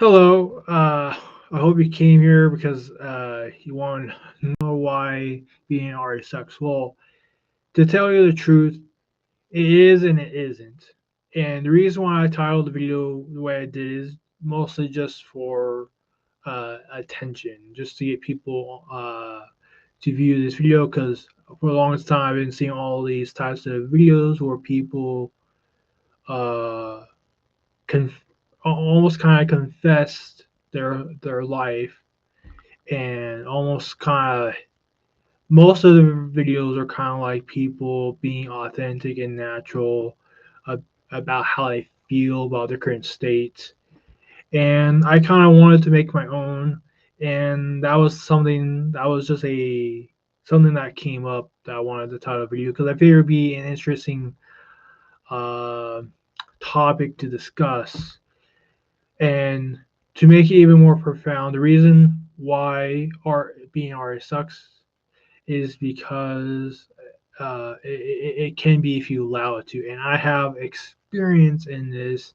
Hello. I hope you came here because you want to know why being an artist sucks. Well, to tell you the truth, it is and it isn't. And the reason why I titled the video the way I did is mostly just for attention, just to get people to view this video. Because for the longest time, I've been seeing all these types of videos where people uh, conf- almost kind of confessed their life and almost kind of most of the videos are kind of like people being authentic and natural uh, about how they feel about their current state. And I kind of wanted to make my own, and that was something that was just a something that came up that I wanted to title a video because I figured it'd be an interesting uh, topic to discuss. And to make it even more profound, the reason why art being artist sucks is because it can be if you allow it to. And I have experience in this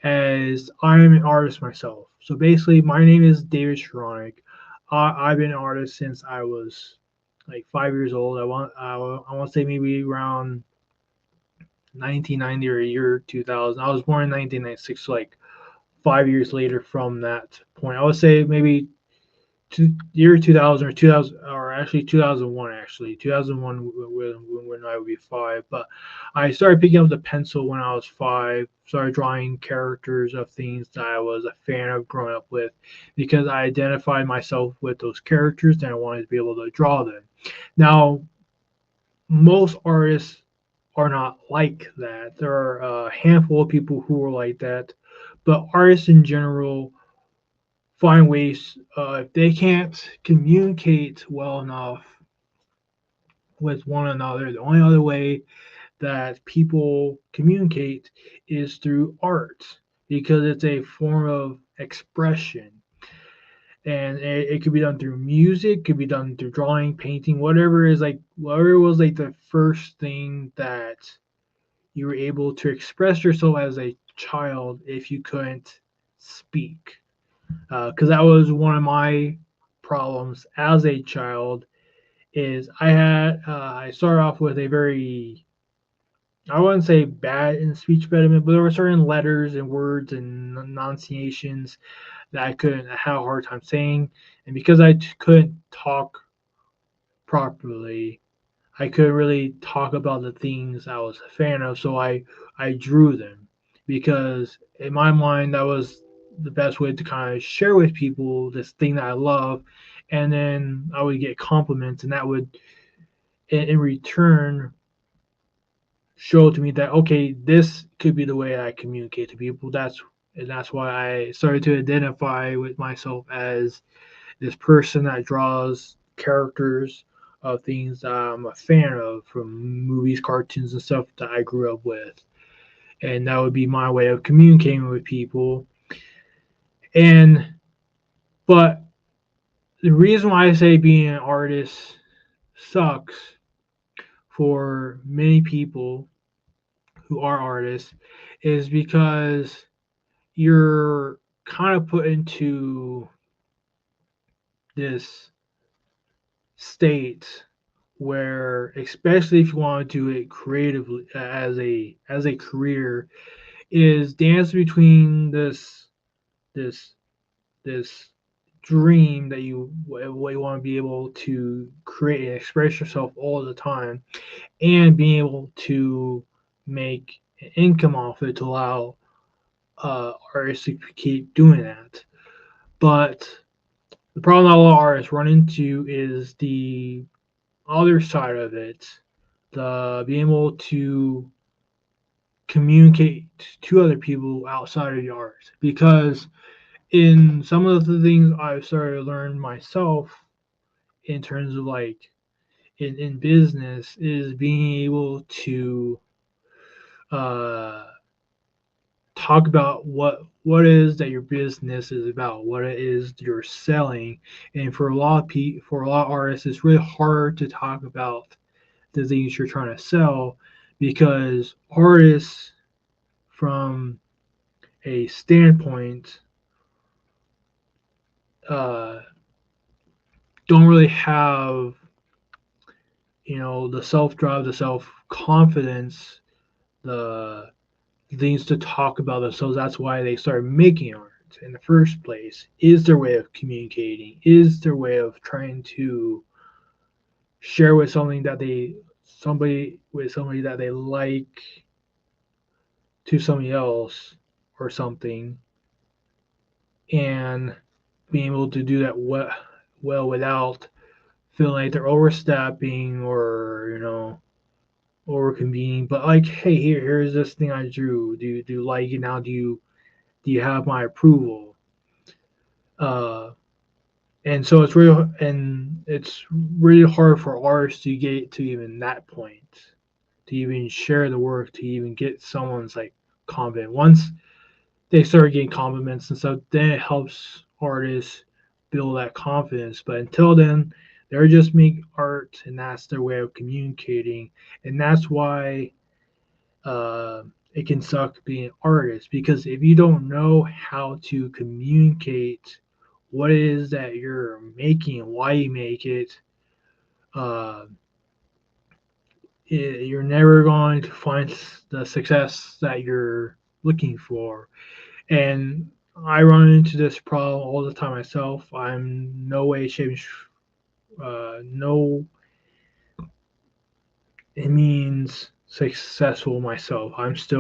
as I am an artist myself. So basically, my name is David Sharonic. I've been an artist since I was like 5 years old. I want to say maybe around 1990 or year 2000. I was born in 1996, so like 5 years later from that point. I would say maybe year 2000 or 2000 or actually 2001 2001 when I would be five. But I started picking up the pencil when I was five, started drawing characters of things that I was a fan of growing up with because I identified myself with those characters and I wanted to be able to draw them. Now, most artists are not like that. There are a handful of people who are like that, but artists in general find ways if they can't communicate well enough with one another. The only other way that people communicate is through art because it's a form of expression. And it could be done through music, could be done through drawing, painting, whatever was like the first thing that you were able to express yourself as a child if you couldn't speak. Because that was one of my problems as a child. Is I started off with a very, I wouldn't say bad in speech impediment, but there were certain letters and words and enunciations that I couldn't have a hard time saying, and because I couldn't talk properly, I couldn't really talk about the things I was a fan of, so I drew them because in my mind that was the best way to kind of share with people this thing that I love, and then I would get compliments, and that would in return show to me that okay, this could be the way I communicate to people. That's why I started to identify with myself as this person that draws characters of things that I'm a fan of from movies, cartoons, and stuff that I grew up with. And that would be my way of communicating with people. And but the reason why I say being an artist sucks for many people who are artists is because you're kind of put into this state where, especially if you want to do it creatively as a career, is dance between this this dream that you want to be able to create and express yourself all the time, and being able to make an income off it to allow artists to keep doing that. But the problem that a lot of artists run into is the other side of it, the being able to communicate to other people outside of the art. Because in some of the things I've started to learn myself in terms of like in business is being able to uh, talk about what it is that your business is about, what it is you're selling. And for a lot of for a lot of artists, it's really hard to talk about the things you're trying to sell because artists, from a standpoint, uh, don't really have, the self drive, the self confidence, the things to talk about themselves. That's why they started making art in the first place. Is their way of communicating? Is their way of trying to share with somebody that they like to somebody else or something, and being able to do that well without feeling like they're overstepping or over convening. But like, hey, here's this thing I drew. Do you like it now? Do you have my approval? Uh, and it's really hard for artists to get to even that point, to even share the work, to even get someone's like confident. Once they start getting compliments and stuff, then it helps artists build that confidence. But until then, they're just make art, and that's their way of communicating, and that's why it can suck being an artist, because if you don't know how to communicate what it is that you're making and why you make it, uh, you're never going to find the success that you're looking for. And I run into this problem all the time myself. I'm no way, shape, no, it means successful myself. I'm just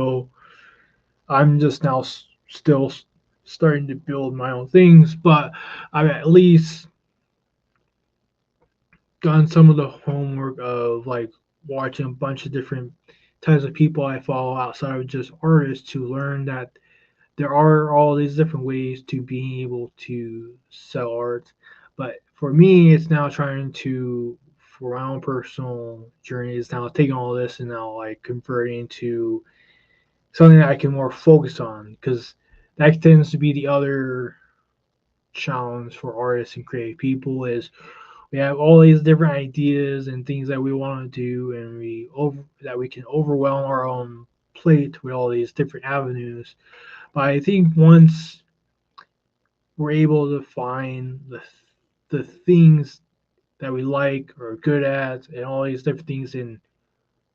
now still starting to build my own things, but I've at least done some of the homework of like watching a bunch of different types of people I follow outside of just artists, to learn that there are all these different ways to being able to sell art. But for me, it's now trying to, for my own personal journey, is now taking all this and now like converting to something that I can more focus on, because that tends to be the other challenge for artists and creative people. Is we have all these different ideas and things that we want to do, and we can overwhelm our own plate with all these different avenues. But I think once we're able to find the things that we like or are good at and all these different things and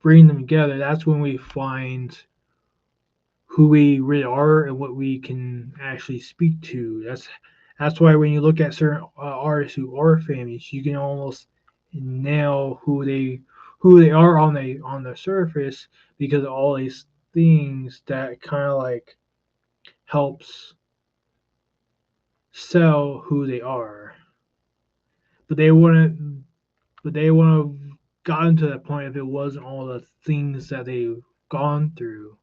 bring them together, that's when we find who we really are and what we can actually speak to. That's why when you look at certain artists who are famous, you can almost nail who they are on the surface, because of all these things that kind of like helps sell who they are. But they wouldn't have gotten to that point if it wasn't all the things that they've gone through.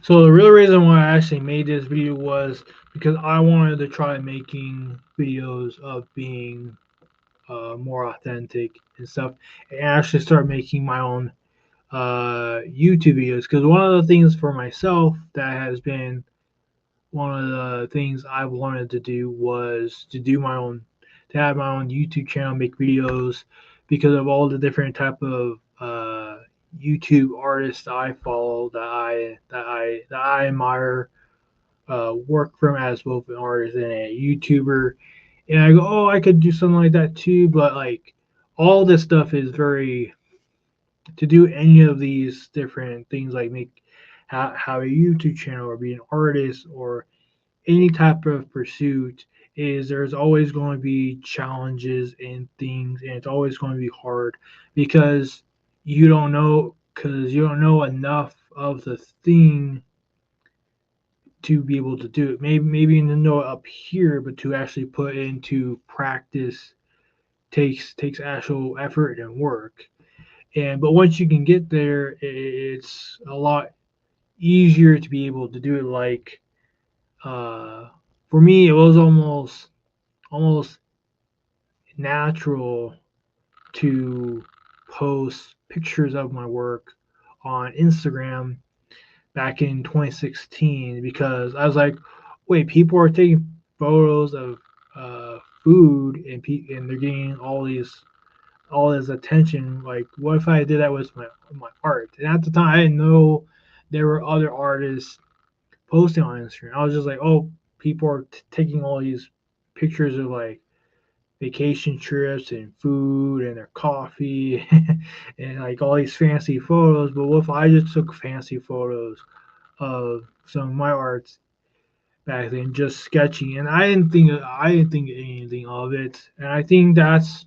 So the real reason why I actually made this video was because I wanted to try making videos of being more authentic and stuff, and actually start making my own YouTube videos. Because one of the things for myself that has been one of the things I've wanted to do was to have my own YouTube channel, make videos, because of all the different type of YouTube artists that I follow, that I admire work from as both an artist and a YouTuber. And I go, oh, I could do something like that too. But like, all this stuff is very, to do any of these different things, like have a YouTube channel or be an artist or any type of pursuit, is there's always going to be challenges and things, and it's always going to be hard, because you don't know enough of the thing to be able to do it. Maybe you know it up here, but to actually put into practice takes actual effort and work. But once you can get there, it's a lot easier to be able to do it. Like, uh, for me, it was almost natural to post pictures of my work on Instagram back in 2016, because I was like, wait, people are taking photos of food, and they're getting all this attention. Like, what if I did that with my art? And at the time, I didn't know there were other artists posting on Instagram. I was just like, oh, people are taking all these pictures of like vacation trips and food and their coffee and like all these fancy photos. But what if I just took fancy photos of some of my arts back then, just sketching, and I didn't think anything of it. And I think that's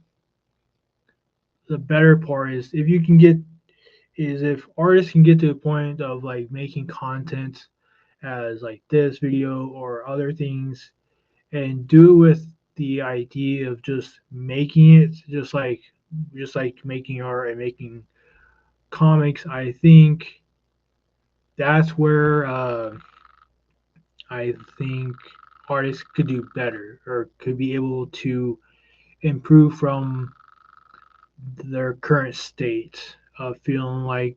the better part is if artists can get to the point of like making content as like this video or other things and do it with the idea of just making it just like making art and making comics. I think that's where I think artists could do better or could be able to improve from their current state of feeling like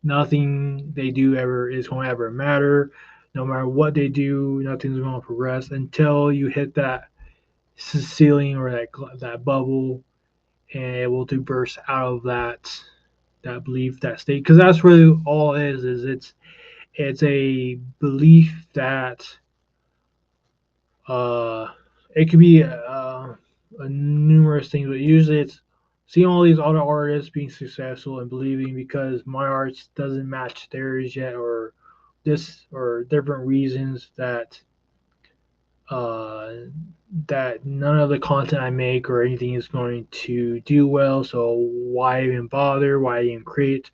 nothing they do ever is going to ever matter. No matter what they do, nothing's going to progress until you hit that ceiling or that bubble and able to burst out of that belief, that state. Because that's really all it is it's a belief that uh, it could be numerous things, but usually it's seeing all these other artists being successful and believing because my art doesn't match theirs yet, or this or different reasons uh, that none of the content I make or anything is going to do well. So why even bother? Why even create?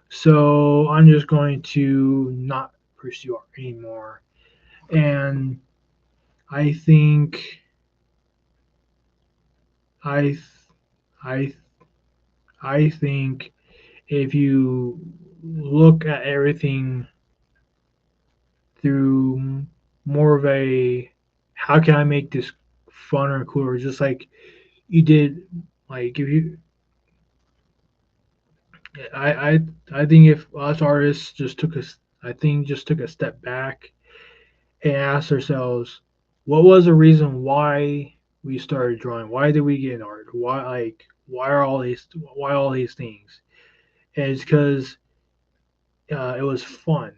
So I'm just going to not pursue art anymore. And I think I I I think if you look at everything through more of a how can I make this funner and cooler, just like you did, like if you I I I think if us artists just took a step back and asked ourselves what was the reason why we started drawing, why did we get in art, why all these things, and it's because it was fun.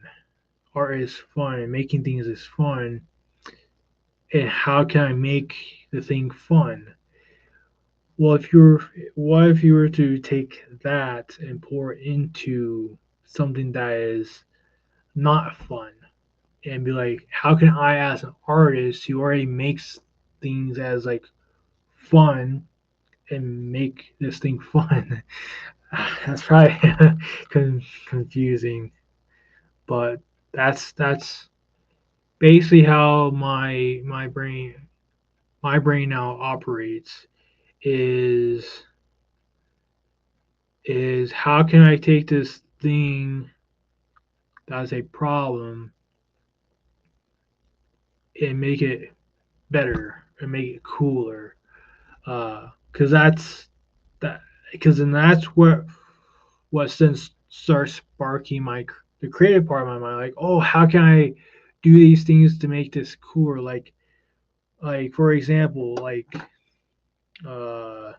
Art is fun, and making things is fun. And how can I make the thing fun? Well, what if you were to take that and pour it into something that is not fun, and be like, how can I, as an artist who already makes things as like fun, and make this thing fun? That's probably confusing, but that's basically how my brain now operates is is how can I take this thing that's a problem and make it better and make it cooler, because then that's what then starts sparking the creative part of my mind, like, oh, how can I do these things to make this cooler, like for example, like uh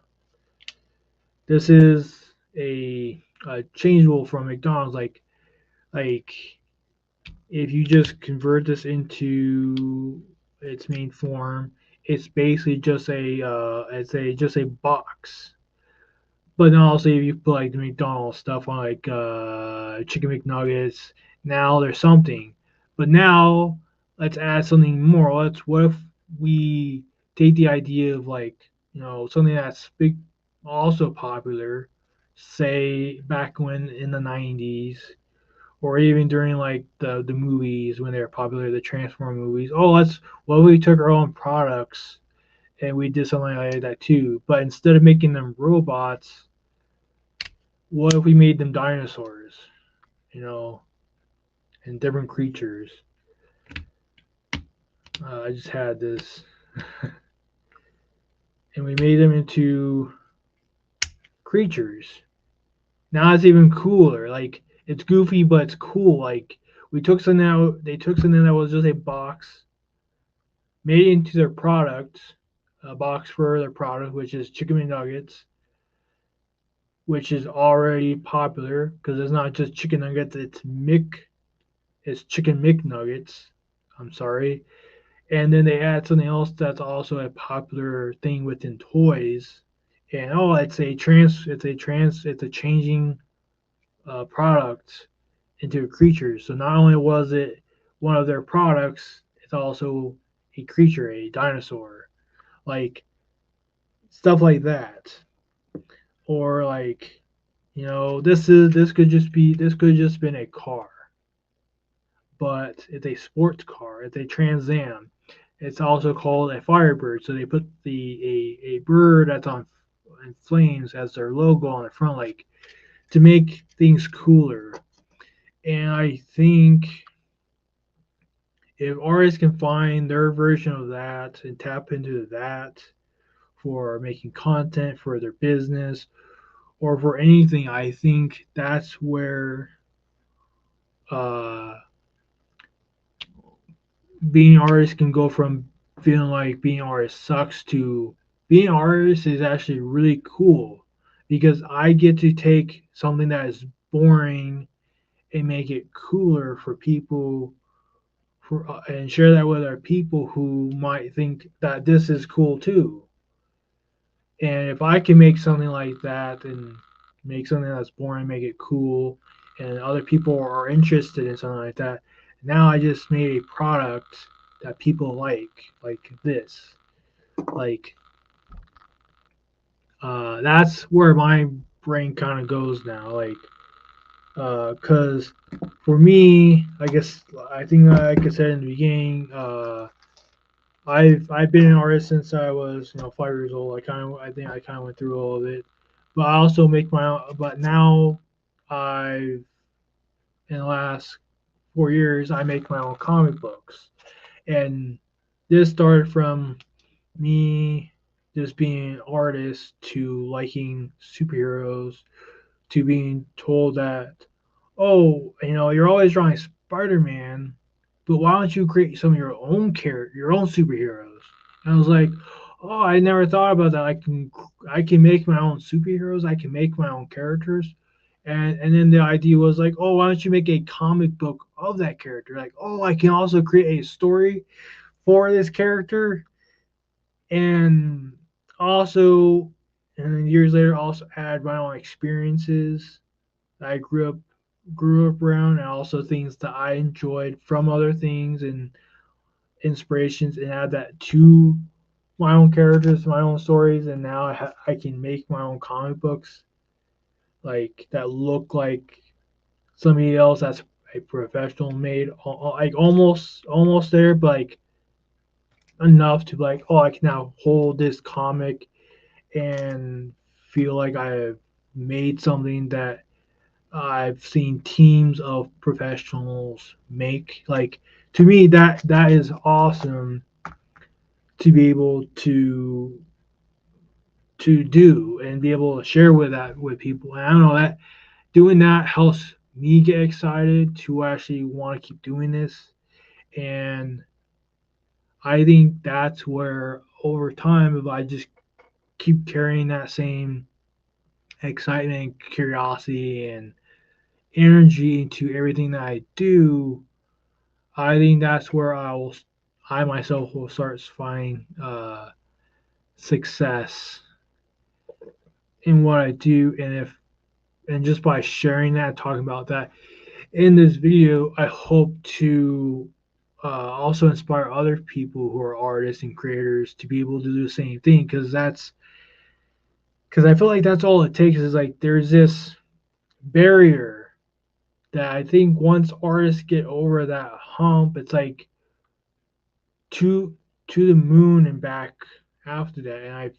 this is a changeable from McDonald's, like if you just convert this into its main form, it's basically just a box. But then also if you put like the McDonald's stuff on like chicken McNuggets, now there's something. But now let's add something more. What if we take the idea of like, something that's big, also popular, say back when in the 90s, or even during like the movies when they were popular, the Transform movies. Oh, what if we took our own products and we did something like that too? But instead of making them robots, what if we made them dinosaurs? You know, and different creatures. I just had this, and we made them into creatures. Now it's even cooler. Like it's goofy, but it's cool. Like they took something that was just a box, made it into their product, a box for their product, which is chicken McNuggets, which is already popular because it's not just chicken nuggets, it's is chicken McNuggets. I'm sorry. And then they add something else that's also a popular thing within toys. And oh, it's a changing product into a creature. So not only was it one of their products, it's also a creature, a dinosaur, like stuff like that. Or like, this could just been a car, but it's a sports car. It's a Trans Am. It's also called a Firebird. So they put a bird that's on in flames as their logo on the front, like to make things cooler. And I think if artists can find their version of that and tap into that for making content for their business or for anything, I think that's where uh, being an artist can go from feeling like being an artist sucks to being an artist is actually really cool because I get to take something that is boring and make it cooler for people and share that with our people who might think that this is cool too. And if I can make something like that and make something that's boring, make it cool, and other people are interested in something like that, now I just made a product that people like this. Like, that's where my brain kind of goes now. Like, because for me, I guess I think like I said in the beginning, I've been an artist since I was 5 years old. I think I kind of went through all of it, but I also make my own. But now I in the last 4 years I make my own comic books, and this started from me just being an artist to liking superheroes to being told that, oh, you're always drawing Spider-Man, but why don't you create some of your own superheroes? And I was like, oh, I never thought about that. I can make my own superheroes. I can make my own characters. And then the idea was like, oh, why don't you make a comic book of that character? Like, oh, I can also create a story for this character, and also, and then years later, also add my own experiences that I grew up around, and also things that I enjoyed from other things and inspirations, and add that to my own characters, my own stories, and now I can make my own comic books like that look like somebody else that's a professional made, like almost there, but like enough to be like, oh, I can now hold this comic and feel like I have made something that I've seen teams of professionals make. Like, to me, that is awesome to be able to do and be able to share with people. And I don't know, that doing that helps me get excited to actually want to keep doing this. And I think that's where over time, if I just keep carrying that same excitement, curiosity, and energy into everything that I do, I think that's where I myself will start finding success in what I do, and just by sharing that, talking about that in this video, I hope to also inspire other people who are artists and creators to be able to do the same thing, because I feel like that's all it takes is like there's this barrier that I think once artists get over that hump, it's like to the moon and back after that. And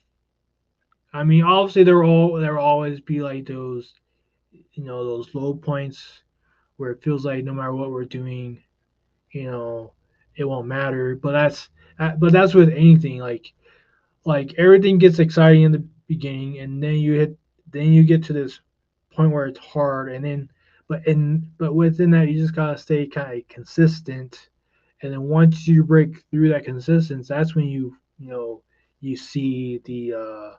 I mean, obviously there will always be like those low points where it feels like no matter what we're doing, you know, it won't matter. But that's with anything. Like everything gets exciting in the beginning, and then you get to this point where it's hard, and then but within that you just gotta stay kind of consistent, and then once you break through that consistency, that's when you see the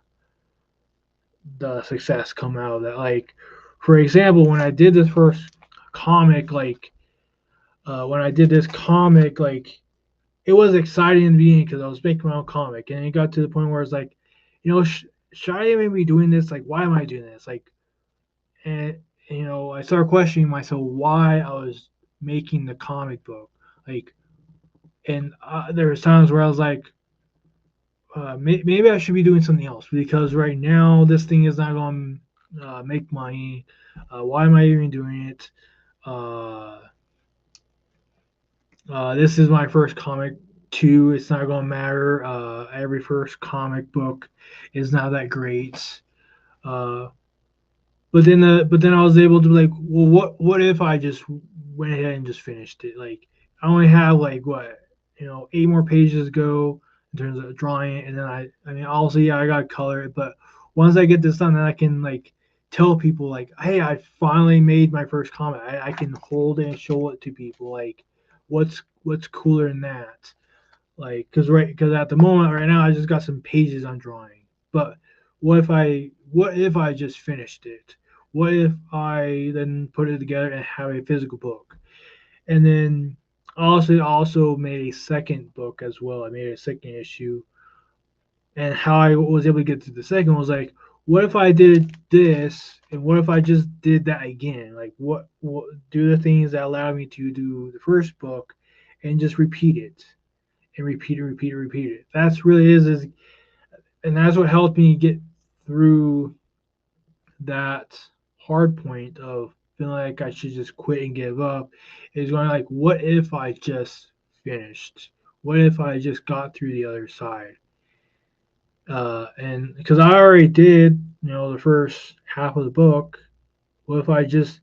success come out of that. Like, for example, when I did this first comic, like when I did this comic, like it was exciting in the beginning because I was making my own comic, and it got to the point where it's like, should I even be doing this? Like, why am I doing this? Like, and I started questioning myself why I was making the comic book. Like, and there was times where I was like, maybe I should be doing something else because right now this thing is not going to make money. Why am I even doing it? Uh, this is my first comic too. It's not going to matter. Every first comic book is not that great. Uh, but then I was able to be like, well, what if I just went ahead and just finished it? Like I only have like what 8 more pages to go in terms of drawing it, and then I mean also yeah I got to color it, but once I get this done, then I can like tell people like, hey, I finally made my first comic. I can hold it and show it to people. Like what's cooler than that? Like because at the moment right now I just got some pages on drawing, but what if I just finished it? What if I then put it together and have a physical book? And then also made a second book as well. I made a second issue, and how I was able to get to the second was like, what if I did this, and what if I just did that again? Like what do the things that allowed me to do the first book, and just repeat it and repeat it. That's really is, and that's what helped me get through that hard point of feeling like I should just quit and give up. Is going like, what if I just finished? What if I just got through the other side? And because I already did, the first half of the book. What if I just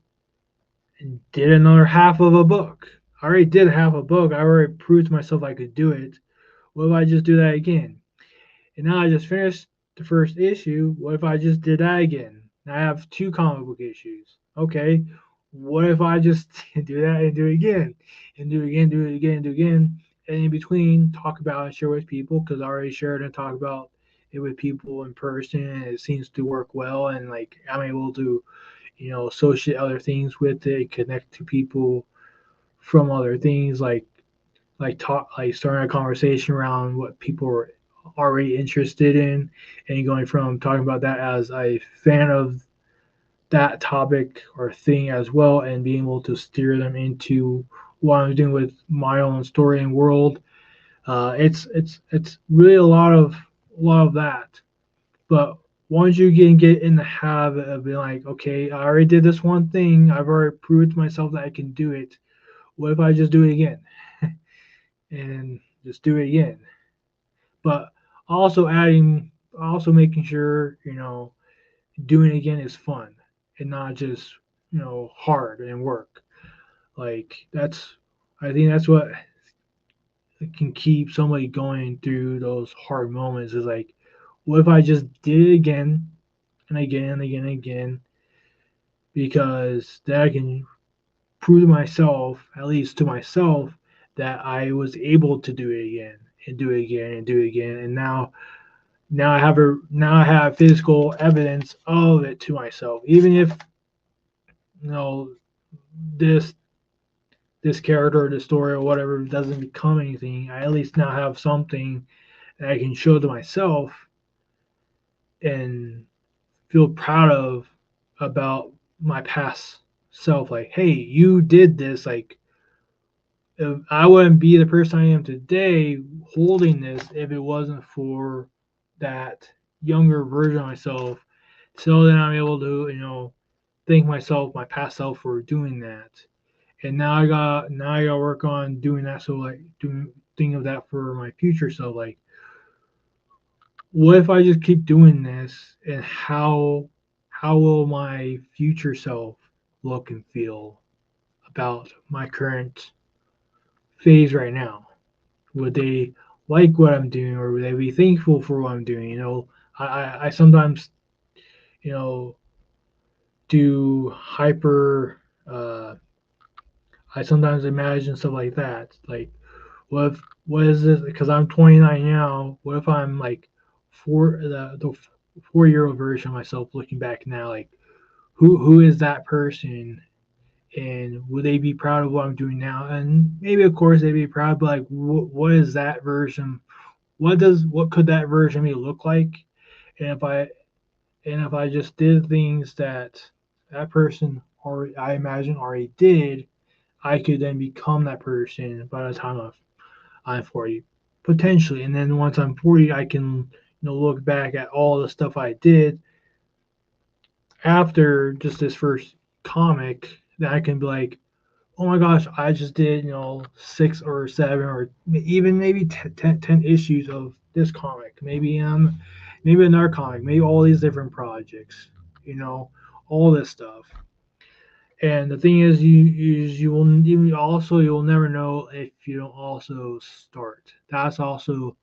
did another half of a book? I already did half a book. I already proved to myself I could do it. What if I just do that again? And now I just finished the first issue. What if I just did that again? Now I have 2 comic book issues. Okay. What if I just do that and do it again? And do it again, do it again, do it again. And in between, talk about and share with people because I already shared and talked about it with people in person. And it seems to work well. And like I'm able to, associate other things with it, connect to people from other things like starting a conversation around what people are already interested in and going from talking about that as a fan of that topic or thing as well and being able to steer them into what I'm doing with my own story and world. It's really a lot of that. But once you get in the habit of being like, okay, I already did this one thing, I've already proved to myself that I can do it. What if I just do it again? And just do it again. But also making sure doing it again is fun and not just hard and work. Like that's I think that's what can keep somebody going through those hard moments is like, what if I just did it again and again and again and again, because then I can prove to myself, at least to myself, that I was able to do it again and do it again and do it again, and now I have physical evidence of it to myself. Even if you know this this character or this story or whatever doesn't become anything, I at least now have something that I can show to myself and feel proud of about my past self. Like, hey, you did this. Like, if I wouldn't be the person I am today holding this if it wasn't for that younger version of myself. So then I'm able to, thank myself, my past self for doing that. And now I got to work on doing that. So like doing think of that for my future self. Like, what if I just keep doing this, and how will my future self look and feel about my current phase right now? Would they like what I'm doing, or would they be thankful for what I'm doing? I sometimes you know do hyper. I sometimes imagine stuff like that. Like, what is this? Because I'm 29 now. What if I'm like the 4-year-old version of myself looking back now? Like, who is that person and would they be proud of what I'm doing now? And maybe, of course, they'd be proud, but like, what is that version? What could that version of me look like? And if I just did things that that person, or I imagine, already did, I could then become that person by the time I'm 40, potentially. And then once I'm 40, I can look back at all the stuff I did after just this first comic, that I can be like, oh my gosh, I just did, 6 or 7 or even maybe 10 issues of this comic. Maybe another comic, maybe all these different projects, you know, all this stuff. And the thing is, you'll never know if you don't also start. That's also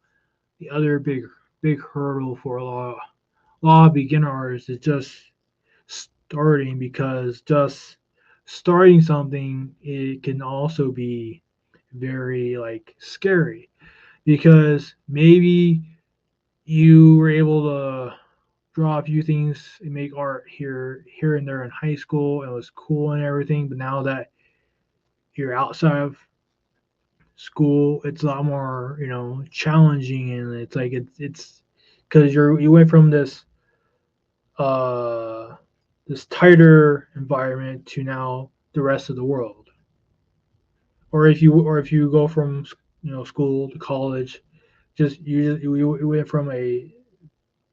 the other big hurdle for a lot of beginner artists is just starting, because just starting something, it can also be very like scary, because maybe you were able to draw a few things and make art here and there in high school, and it was cool and everything, but now that you're outside of school, it's a lot more challenging, and it's like it's because you went from uh this tighter environment to now the rest of the world. Or if you go from school to college, you went from a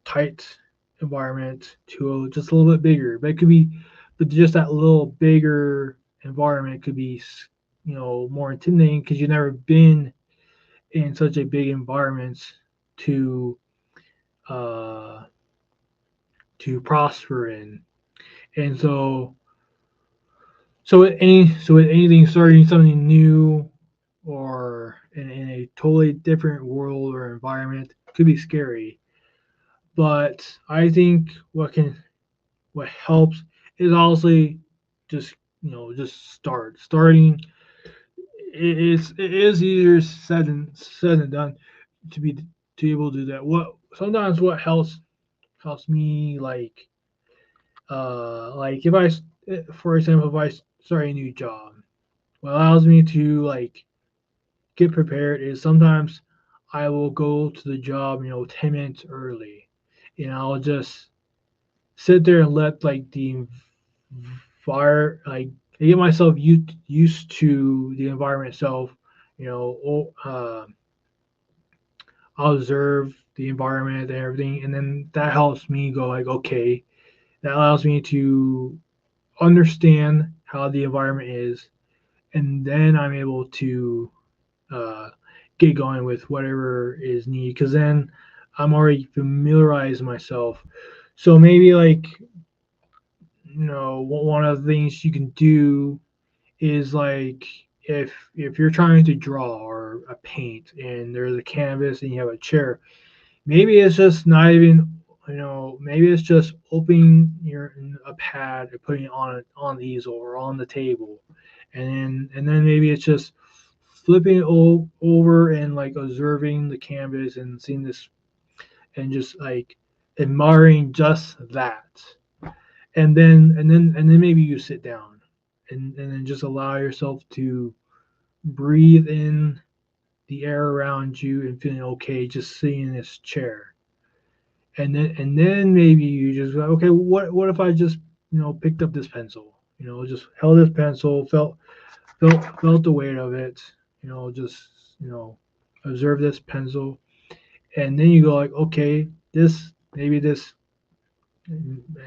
tight environment to just a little bit bigger. But just that little bigger environment could be more intimidating, because you've never been in such a big environment to uh, to prosper in. And with anything, starting something new or in a totally different world or environment could be scary. But I think what helps is honestly just just starting. It is easier said than done to be able to do that. What helps me, like if I for example, if I start a new job, what allows me to like get prepared is sometimes I will go to the job 10 minutes early, and I'll just sit there and let like the fire like get myself used to the environment itself. I'll observe the environment and everything, and then that helps me go like, okay, that allows me to understand how the environment is, and then I'm able to uh, get going with whatever is needed, because then I'm already familiarized myself. So maybe like one of the things you can do is like, if you're trying to draw or a paint and there's a canvas and you have a chair, maybe it's just not even maybe it's just opening a pad and putting it on the easel or on the table, and then maybe it's just flipping it over and like observing the canvas and seeing this, and just like admiring just that, and then maybe you sit down, and then just allow yourself to breathe in the air around you and feeling okay just sitting in this chair. And then maybe you just go, okay, what if I just picked up this pencil, just held this pencil, felt the weight of it, just you know observe this pencil, and then you go like, okay, this, and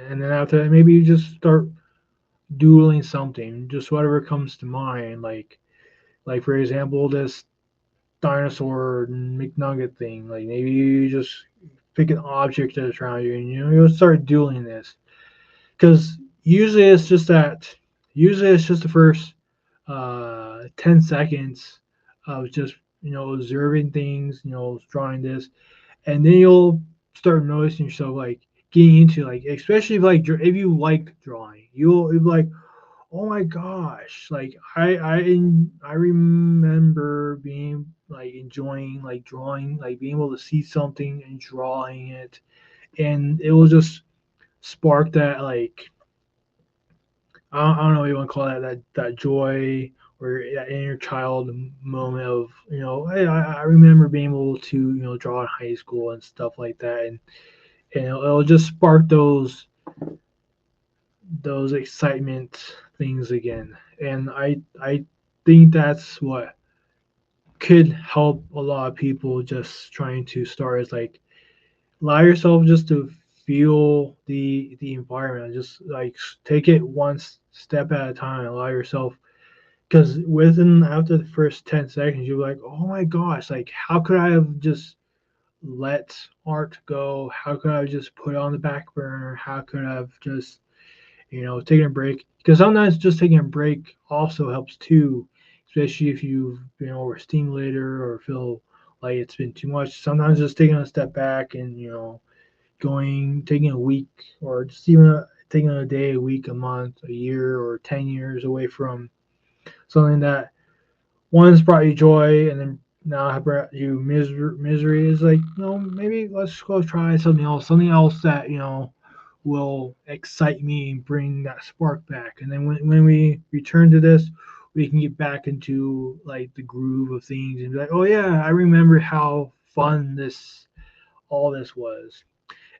then after that maybe you just start doodling something, just whatever comes to mind, like for example, this dinosaur McNugget thing. Like maybe you just pick an object that's around you, and you'll start doing this, because usually it's just the first 10 seconds of just observing things, drawing this, and then you'll start noticing yourself like getting into, like, especially if you like drawing, you'll be like, oh my gosh, like I remember being like enjoying like drawing, like being able to see something and drawing it, and it will just spark I don't know what you want to call that joy or that inner child moment of, hey, I remember being able to, draw in high school and stuff like that, and it'll just spark those excitement things again. And I think that's what could help a lot of people just trying to start, is like allow yourself just to feel the environment, just like take it one step at a time. Allow yourself, because within after the first 10 seconds you're like, oh my gosh, like how could I have just let art go? How could I have just put it on the back burner? How could I have just, taken a break? Because sometimes just taking a break also helps too, especially if you've been overstimulated or feel like it's been too much. Sometimes just taking a step back and, taking a week, or just even taking a day, a week, a month, a year, or 10 years away from something that one's brought you joy and then now have brought you misery, is like, maybe let's go try something else that, will excite me and bring that spark back. And then when we return to this, we can get back into like the groove of things and be like, oh yeah, I remember how fun all this was.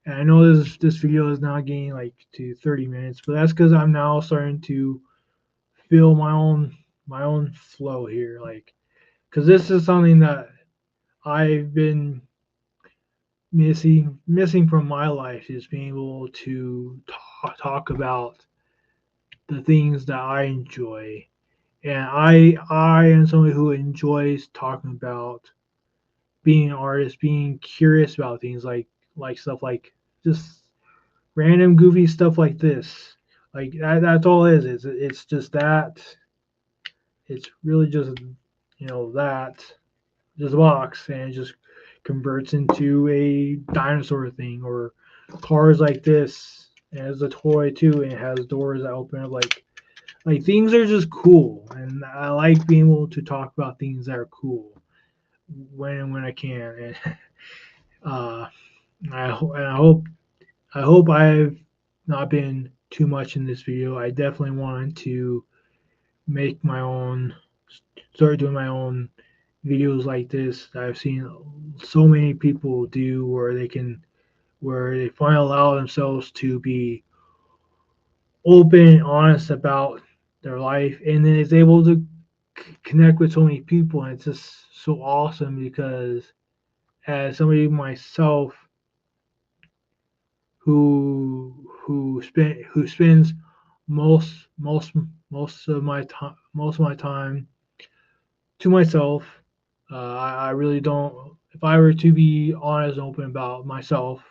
And I know this video is now getting like to 30 minutes, but that's because I'm now starting to feel my own flow here, like, because this is something that I've been missing from my life, is being able to talk about the things that I enjoy. And I am somebody who enjoys talking about being an artist, being curious about things like stuff like just random goofy stuff like this. Like that's all it is. It's just that. It's really just, that, just a box, and it just converts into a dinosaur thing, or cars like this. And it's a toy too, and it has doors that open up. Like things are just cool, and I like being able to talk about things that are cool when I can. And uh, I hope I've not been too much in this video. I definitely wanted to make my own, start doing my own videos like this that I've seen so many people do, where they finally allow themselves to be open and honest about their life, and then is able to connect with so many people. And it's just so awesome, because as somebody myself who spends most most most of my time to myself. I really don't. If I were to be honest and open about myself,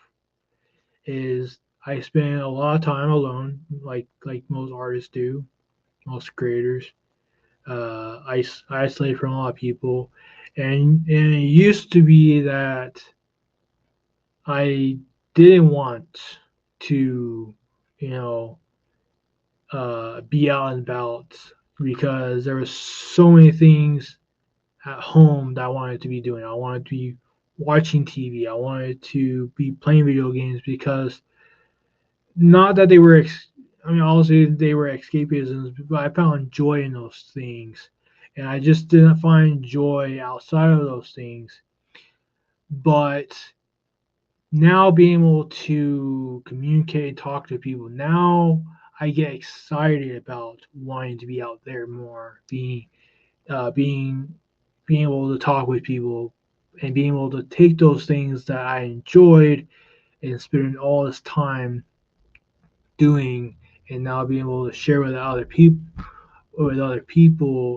is I spend a lot of time alone, like most artists do, most creators. I isolate from a lot of people, and it used to be that I didn't want to, you know, be out and about, because there was so many things at home that I wanted to be doing. I wanted to be watching TV. I wanted to be playing video games, because not that they were, I mean, obviously they were escapisms, but I found joy in those things. And I just didn't find joy outside of those things. But now being able to communicate and talk to people, now I get excited about wanting to be out there more, uh, being being able to talk with people, and being able to take those things that I enjoyed and spending all this time doing, and now being able to share with other people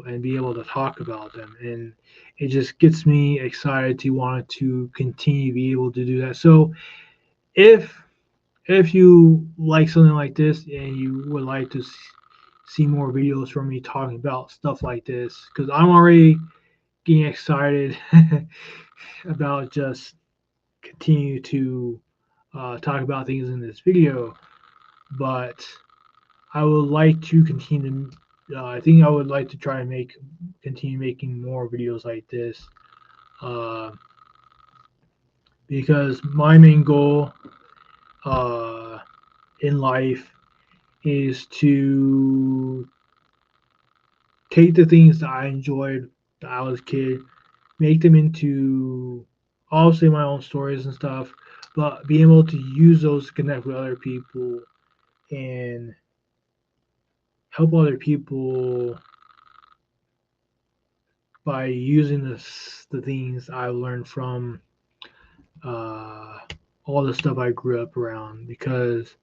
and be able to talk about them. And it just gets me excited to want to continue to be able to do that. So if if you like something like this and you would like to see more videos from me talking about stuff like this, because I'm already getting excited about just continue to talk about things in this video. But I would like to continue. I think I would like to try and continue making more videos like this, uh, because my main goal uh, in life is to take the things that I enjoyed that I was a kid, make them into obviously my own stories and stuff, but being able to use those to connect with other people and help other people by using the things I learned from uh, all the stuff I grew up around because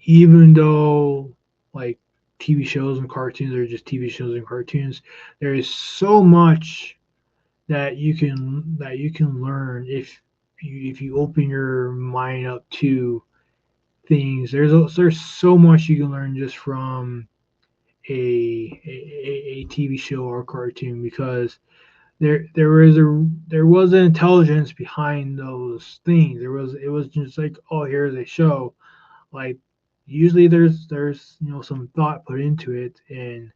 even though like TV shows and cartoons are just TV shows and cartoons, there is so much that you can learn if you open your mind up to things. There's so much you can learn just from a TV show or cartoon because there was an intelligence behind those things. It was just like, oh, here's a show. Like usually there's some thought put into it, and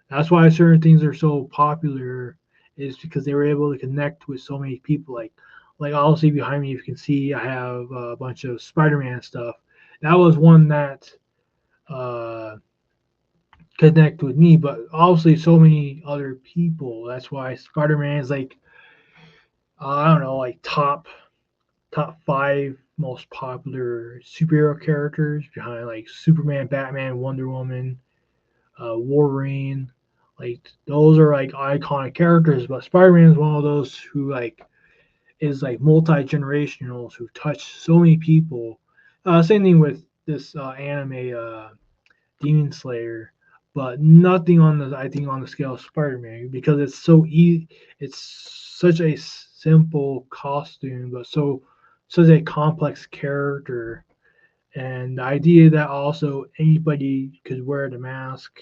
that's why certain things are so popular is because they were able to connect with so many people. Like obviously behind me, if you can see, I have a bunch of Spider-Man stuff. That was one that uh, connect with me, but obviously so many other people. That's why Spider-Man is like I don't know, like top five most popular superhero characters behind like Superman, Batman, Wonder Woman, Wolverine. Like those are like iconic characters, but Spider-Man is one of those who like is like multi-generational, who touched so many people. Same thing with this anime Demon Slayer, but nothing on the I think on the scale of Spider-Man because it's so easy. It's such a simple costume, but such a complex character. And the idea that also anybody could wear the mask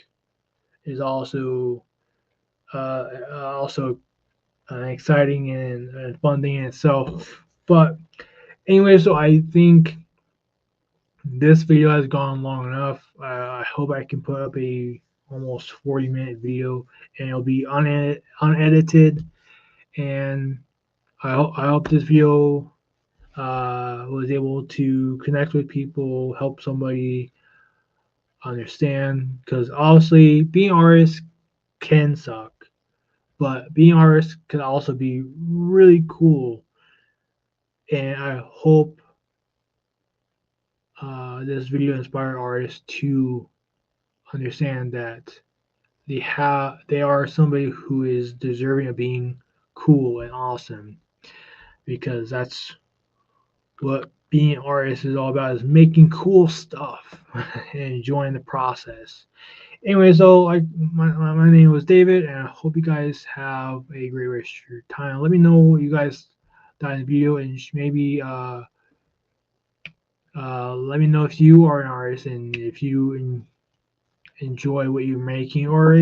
is also exciting and fun thing in itself. But anyway, so I think this video has gone long enough. I hope I can put up a almost 40-minute video and it'll be unedited. And I hope this video was able to connect with people, help somebody understand. Because honestly, being an artist can suck, but being an artist can also be really cool. And I hope this video inspired artists to understand that they are somebody who is deserving of being cool and awesome because that's what being an artist is all about is making cool stuff and enjoying the process. Anyway, so like my name was David, and I hope you guys have a great rest of your time. Let me know what you guys thought in the video, and maybe let me know if you are an artist and if you enjoy what you're making, or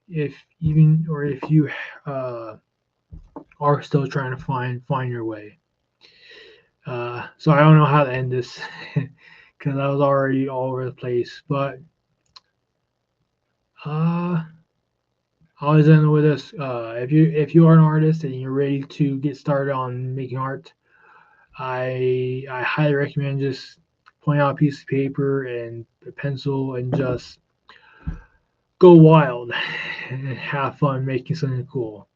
if even or if you uh, are still trying to find your way. So I don't know how to end this because I was already all over the place. But uh, I always end with this: if you are an artist and you're ready to get started on making art, I highly recommend just pulling out a piece of paper and a pencil and just go wild and have fun making something cool.